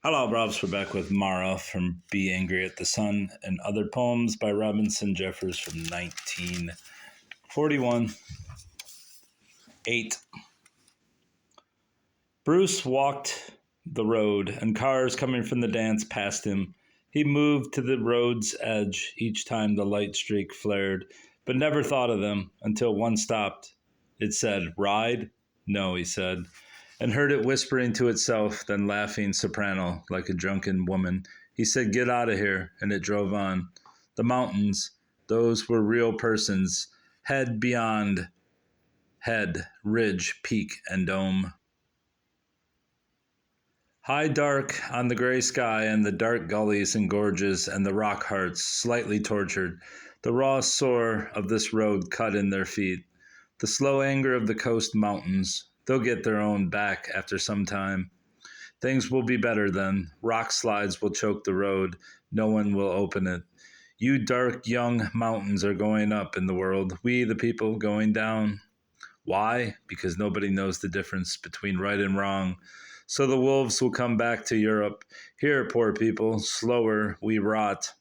Hello, Robs. We're back with Mara from Be Angry at the Sun and Other Poems by Robinson Jeffers from 1941. 8. Bruce walked the road, and cars coming from the dance passed him. He moved to the road's edge each time the light streak flared, but never thought of them until one stopped. It said, "Ride?" "No," he said, and heard it whispering to itself, then laughing soprano like a drunken woman. He said, "Get out of here," and it drove on. The mountains, those were real persons, head beyond head, ridge, peak, and dome. High dark on the gray sky and the dark gullies and gorges and the rock hearts, slightly tortured, the raw sore of this road cut in their feet. The slow anger of the coast mountains, they'll get their own back after some time. Things will be better then. Rock slides will choke the road. No one will open it. You dark young mountains are going up in the world. We, the people, going down. Why? Because nobody knows the difference between right and wrong. So the wolves will come back to Europe. Here, poor people, slower we rot.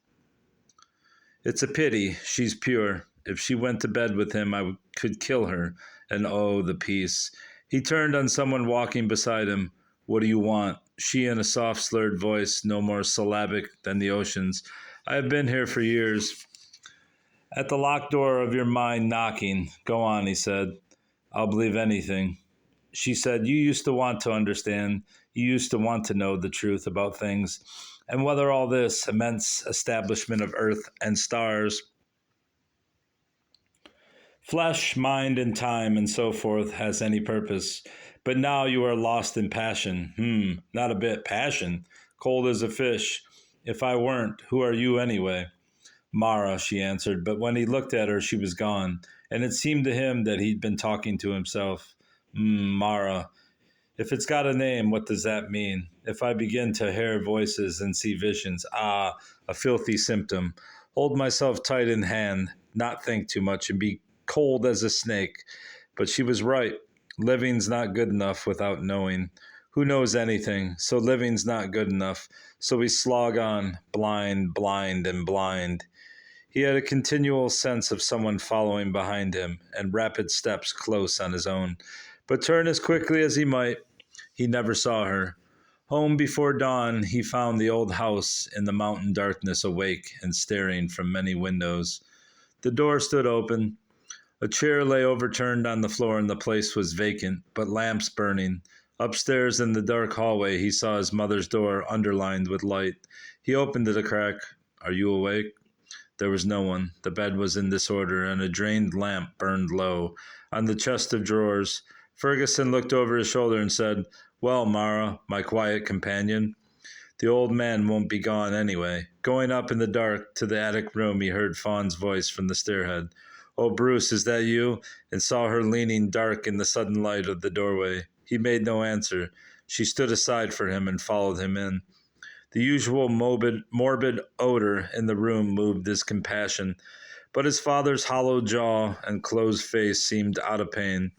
It's a pity. She's pure. If she went to bed with him, I could kill her. And oh, the peace. He turned on someone walking beside him. What do you want? She in a soft, slurred voice, no more syllabic than the oceans. I have been here for years. At the locked door of your mind knocking. Go on, he said. I'll believe anything. She said, you used to want to understand. You used to want to know the truth about things. And whether all this immense establishment of earth and stars, flesh, mind, and time, and so forth, has any purpose. But now you are lost in passion. Not a bit. Passion. Cold as a fish. If I weren't, who are you anyway? Mara, she answered, but when he looked at her, she was gone, and it seemed to him that he'd been talking to himself. Mara. If it's got a name, what does that mean? If I begin to hear voices and see visions, a filthy symptom. Hold myself tight in hand, not think too much, and be cold as a snake. But she was right. Living's not good enough without knowing. Who knows anything? So living's not good enough. So we slog on, blind, blind, and blind. He had a continual sense of someone following behind him, and rapid steps close on his own. But turn as quickly as he might, he never saw her. Home before dawn, he found the old house in the mountain darkness awake and staring from many windows. The door stood open. A chair lay overturned on the floor and the place was vacant, but lamps burning. Upstairs in the dark hallway, he saw his mother's door underlined with light. He opened it a crack. Are you awake? There was no one. The bed was in disorder, and a drained lamp burned low. On the chest of drawers, Ferguson looked over his shoulder and said, Well, Mara, my quiet companion. The old man won't be gone anyway. Going up in the dark to the attic room, he heard Fawn's voice from the stairhead. Oh, Bruce, is that you? And saw her leaning dark in the sudden light of the doorway. He made no answer. She stood aside for him and followed him in. The usual morbid odor in the room moved his compassion, but his father's hollow jaw and closed face seemed out of pain.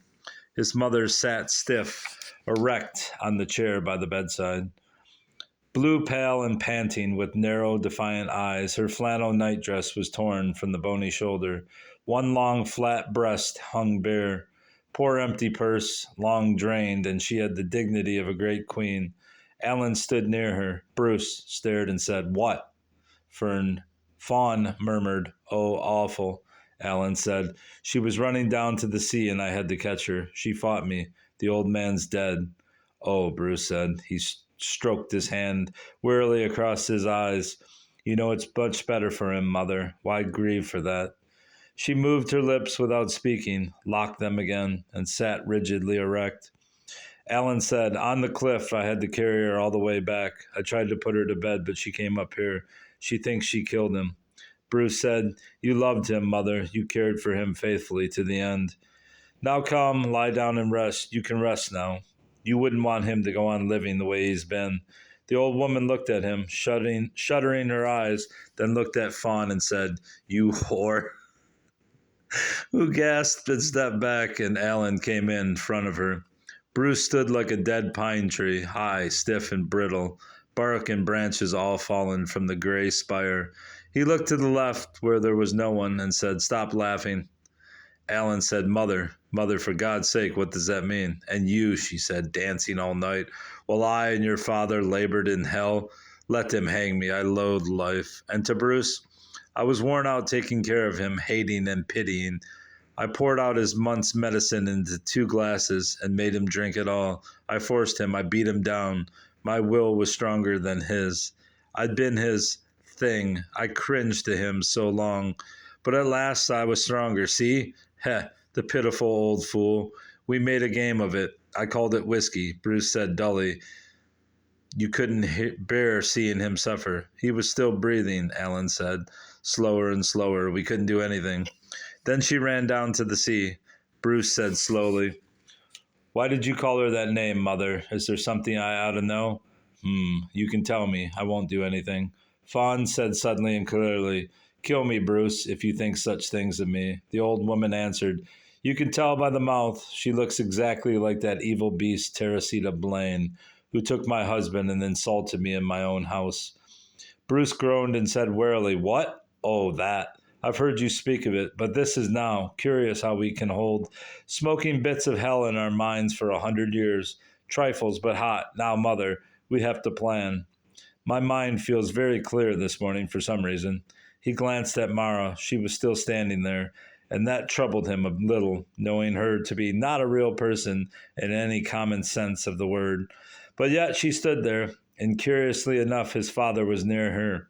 His mother sat stiff, erect on the chair by the bedside. Blue, pale, and panting, with narrow, defiant eyes, her flannel nightdress was torn from the bony shoulder. One long, flat breast hung bare. Poor empty purse, long drained, and she had the dignity of a great queen. Alan stood near her. Bruce stared and said, What? Fawn murmured, Oh, awful. Alan said, She was running down to the sea and I had to catch her. She fought me. The old man's dead. Oh, Bruce said. He stroked his hand wearily across his eyes. You know it's much better for him, Mother. Why grieve for that? She moved her lips without speaking, locked them again, and sat rigidly erect. Alan said, On the cliff, I had to carry her all the way back. I tried to put her to bed, but she came up here. She thinks she killed him. Bruce said, You loved him, Mother. You cared for him faithfully to the end. Now come, lie down and rest. You can rest now. You wouldn't want him to go on living the way he's been. The old woman looked at him, shuddering her eyes, then looked at Fawn and said, You whore. Who gasped and stepped back, and Alan came in front of her. Bruce stood like a dead pine tree, high, stiff, and brittle. bark and branches all fallen from the gray spire. He looked to the left where there was no one and said, "Stop laughing." Alan said, "Mother, mother, for God's sake, what does that mean?" "And you," she said, "dancing all night, while I and your father labored in hell. Let them hang me. I loathe life." And to Bruce, "I was worn out taking care of him, hating and pitying. I poured out his month's medicine into 2 glasses and made him drink it all. I forced him. I beat him down. My will was stronger than his. I'd been his thing. I cringed to him so long. But at last I was stronger. See? Heh, the pitiful old fool. We made a game of it. I called it whiskey," Bruce said dully. "You couldn't bear seeing him suffer." "He was still breathing," Alan said, slower and slower. "We couldn't do anything." Then she ran down to the sea. Bruce said slowly, "Why did you call her that name, Mother? Is there something I ought to know?" You can tell me. I won't do anything." Fawn said suddenly and clearly, "Kill me, Bruce, if you think such things of me." The old woman answered, "You can tell by the mouth. She looks exactly like that evil beast, Teresita Blaine, who took my husband and insulted me in my own house." Bruce groaned and said wearily, "What? Oh, that. I've heard you speak of it, but this is now. Curious how we can hold smoking bits of hell in our minds for 100 years. Trifles, but hot. Now, Mother, we have to plan. My mind feels very clear this morning for some reason." He glanced at Mara. She was still standing there, and that troubled him a little, knowing her to be not a real person in any common sense of the word. But yet she stood there, and curiously enough his father was near her,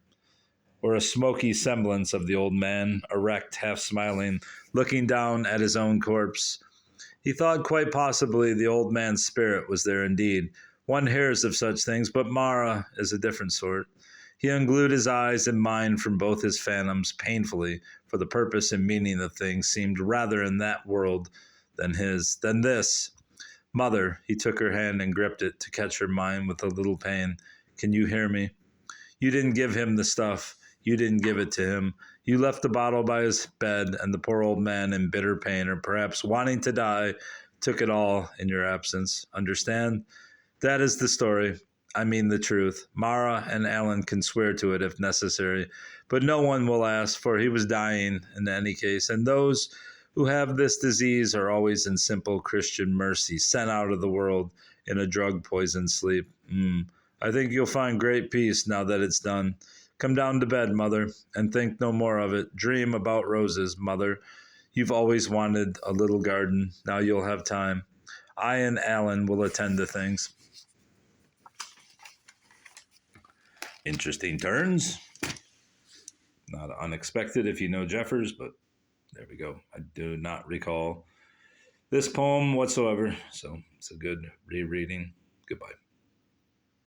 or a smoky semblance of the old man, erect, half smiling, looking down at his own corpse. He thought quite possibly the old man's spirit was there indeed. One hears of such things, but Mara is a different sort. He unglued his eyes and mind from both his phantoms painfully, for the purpose and meaning of things seemed rather in that world than this. "Mother," he took her hand and gripped it to catch her mind with a little pain. "Can you hear me? You didn't give him the stuff. You didn't give it to him. You left the bottle by his bed, and the poor old man, in bitter pain, or perhaps wanting to die, took it all in your absence. Understand? That is the story. I mean the truth. Mara and Alan can swear to it if necessary, but no one will ask, for he was dying in any case, and those who have this disease are always in simple Christian mercy, sent out of the world in a drug-poisoned sleep. I think you'll find great peace now that it's done. Come down to bed, Mother, and think no more of it. Dream about roses, Mother. You've always wanted a little garden. Now you'll have time. I and Alan will attend to things." Interesting turns. Not unexpected if you know Jeffers, but there we go. I do not recall this poem whatsoever, so it's a good rereading. Goodbye.